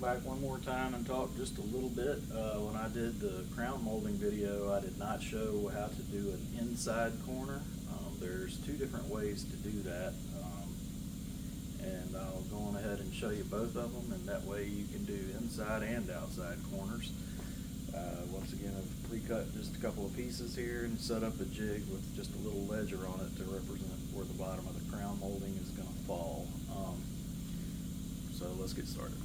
back one more time and talk just a little bit. When I did the crown molding video, I did not show how to do an inside corner. There's two different ways to do that, and I'll go on ahead and show you both of them, and that way you can do inside and outside corners. Once again, I've pre-cut just a couple of pieces here and set up a jig with just a little ledger on it to represent where the bottom of the crown molding is going to fall. So let's get started.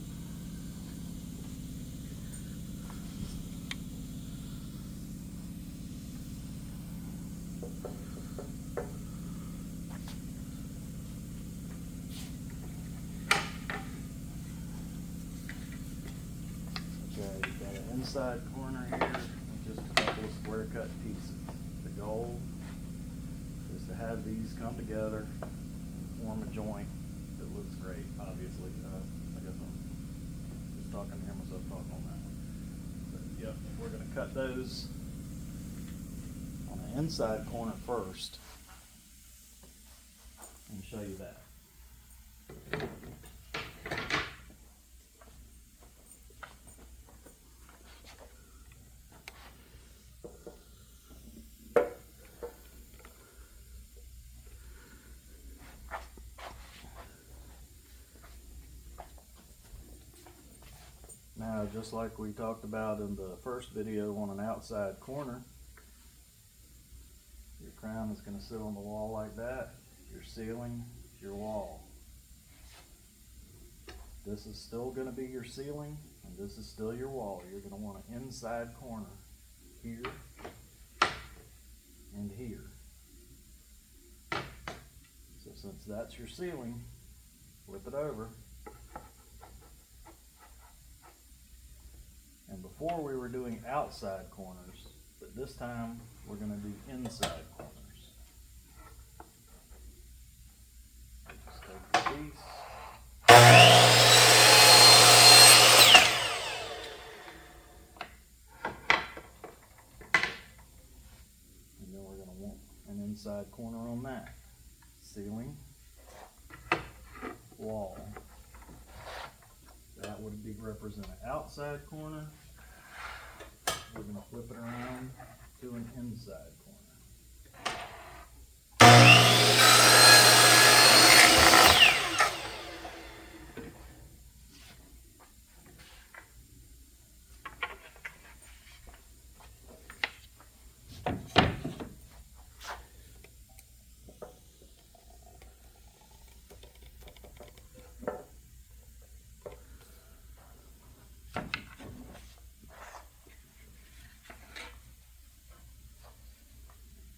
Okay, you've got an inside corner here with just a couple of square cut pieces. The goal is to have these come together, form a joint that looks great, obviously. I guess I'm just talking to hear myself talk on that one. But yep, we're going to cut those on the inside corner first and show you that. Now, just like we talked about in the first video on an outside corner, your crown is going to sit on the wall like that. Your ceiling is your wall. This is still going to be your ceiling, and this is still your wall. You're going to want an inside corner here and here. So since that's your ceiling, flip it over. And before we were doing outside corners, but this time we're going to do inside corners. Just take the piece. And then we're going to want an inside corner on that. Ceiling, wall. That would be represent an outside corner. We're going to flip it around to an inside corner.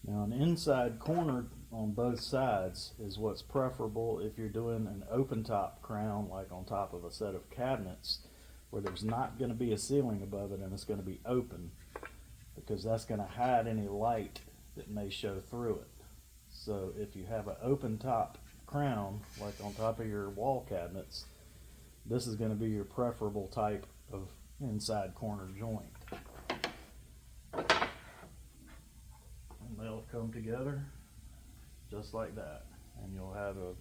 Now, an inside corner on both sides is what's preferable if you're doing an open top crown, like on top of a set of cabinets where there's not going to be a ceiling above it and it's going to be open, because that's going to hide any light that may show through it. So if you have an open top crown, like on top of your wall cabinets, this is going to be your preferable type of inside corner joint. They'll come together just like that, and you'll have a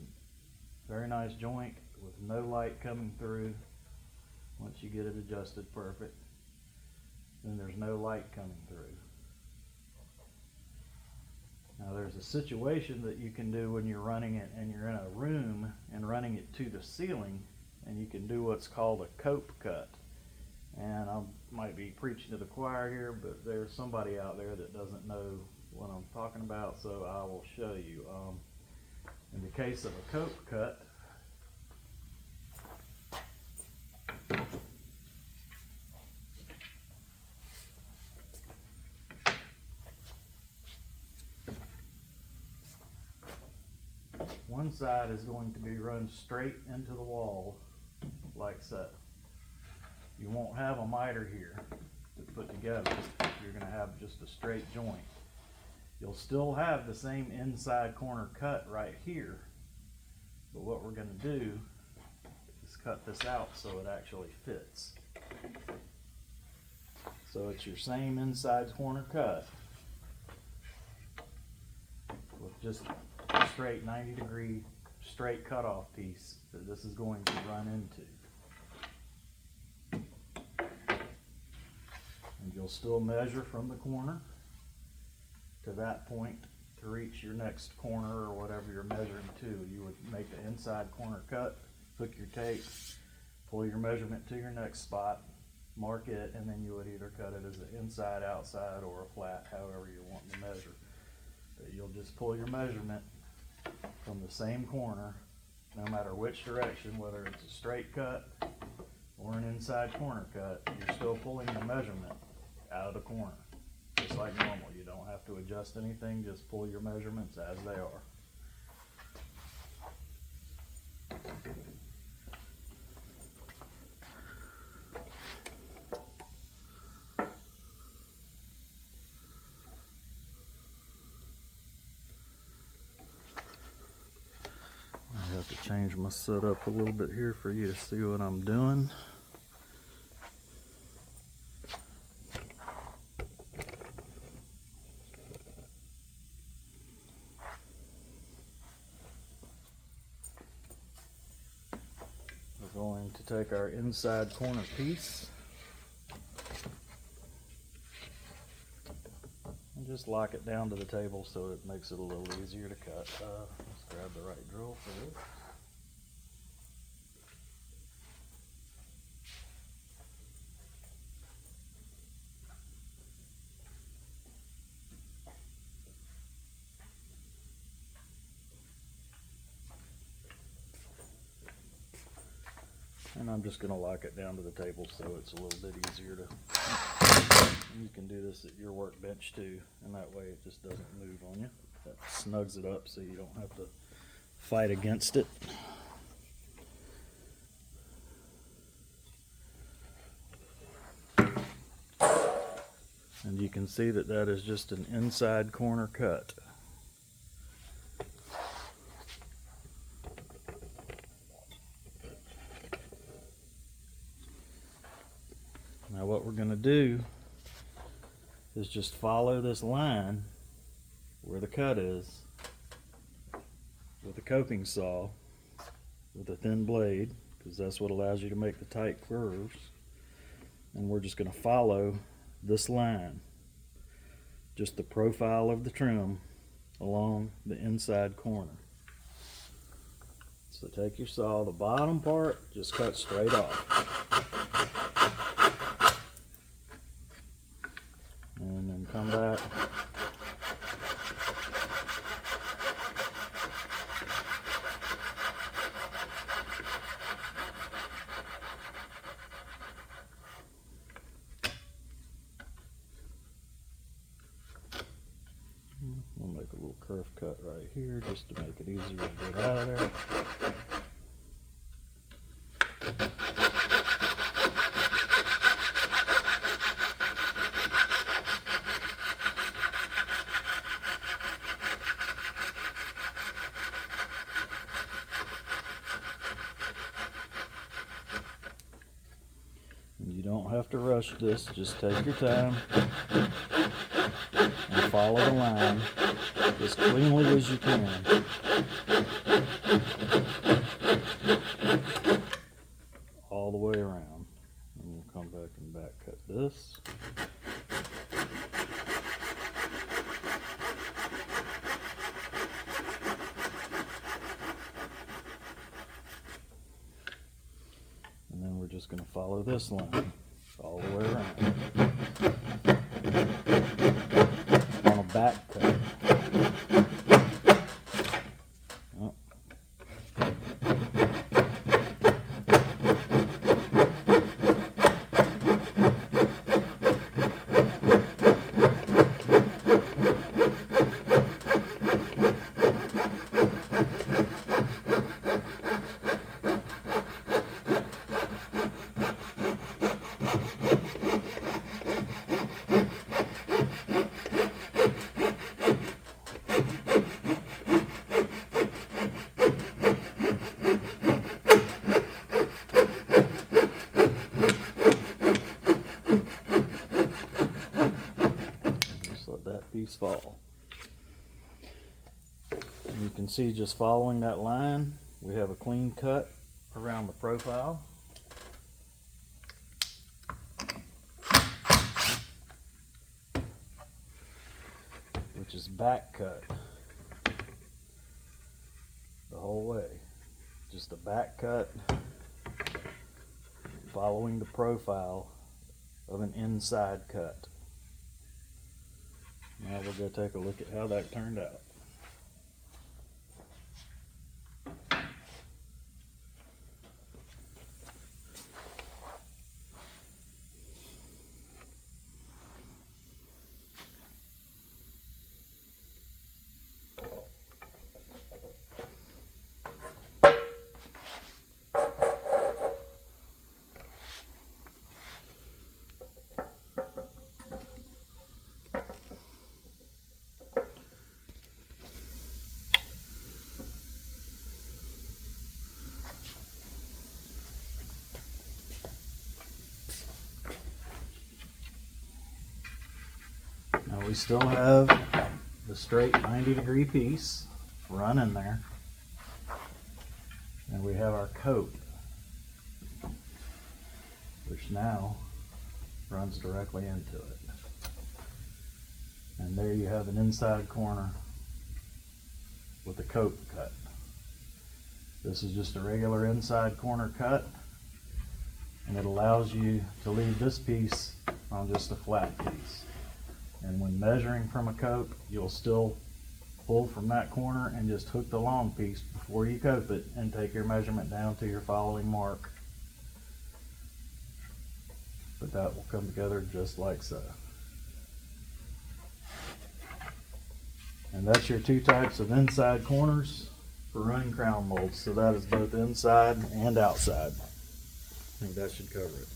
very nice joint with no light coming through. Once you get it adjusted perfect, then there's no light coming through. Now, there's a situation that you can do when you're running it and you're in a room and running it to the ceiling, and you can do what's called a cope cut. And I might be preaching to the choir here, but there's somebody out there that doesn't know what I'm talking about, so I will show you. In the case of a cope cut, one side is going to be run straight into the wall like so. You won't have a miter here to put together. You're going to have just a straight joint. You'll still have the same inside corner cut right here, but what we're going to do is cut this out so it actually fits. So it's your same inside corner cut with just a straight 90-degree straight cutoff piece that this is going to run into. And you'll still measure from the corner to that point to reach your next corner or whatever you're measuring to. You would make the inside corner cut, hook your tape, pull your measurement to your next spot, mark it, and then you would either cut it as an inside, outside, or a flat, however you're wanting to measure. But you'll just pull your measurement from the same corner, no matter which direction, whether it's a straight cut or an inside corner cut, you're still pulling the measurement out of the corner, just like normal. You don't have to adjust anything, just pull your measurements as they are. I have to change my setup a little bit here for you to see what I'm doing. We're going to take our inside corner piece and just lock it down to the table so it makes it a little easier to cut. Let's grab the right drill for this. And I'm just going to lock it down to the table so it's a little bit easier to, and you can do this at your workbench too, and that way it just doesn't move on you. That snugs it up so you don't have to fight against it. And you can see that that is just an inside corner cut. Now what we're going to do is just follow this line where the cut is with a coping saw with a thin blade, because that's what allows you to make the tight curves. And we're just going to follow this line, just the profile of the trim along the inside corner. So take your saw, the bottom part just cut straight off. And then come back we'll make a little curve cut right here just to make it easier to get out of there. You don't have to rush this, just take your time and follow the line as cleanly as you can. All the way around. And we'll come back and back cut this. And then we're just going to follow this line all the way around on a back cut. Oh. Piece fall. And you can see, just following that line, we have a clean cut around the profile. which is back cut the whole way. Just a back cut following the profile of an inside cut. Now we'll go take a look at how that turned out. Now we still have the straight 90-degree piece run in there, and we have our coat, which now runs directly into it. And there you have an inside corner with the coat cut. This is just a regular inside corner cut, and it allows you to leave this piece on just a flat piece. And when measuring from a coat, you'll still pull from that corner and just hook the long piece before you coat it and take your measurement down to your following mark. But that will come together just like so. And that's your two types of inside corners for running crown molds. So that is both inside and outside. I think that should cover it.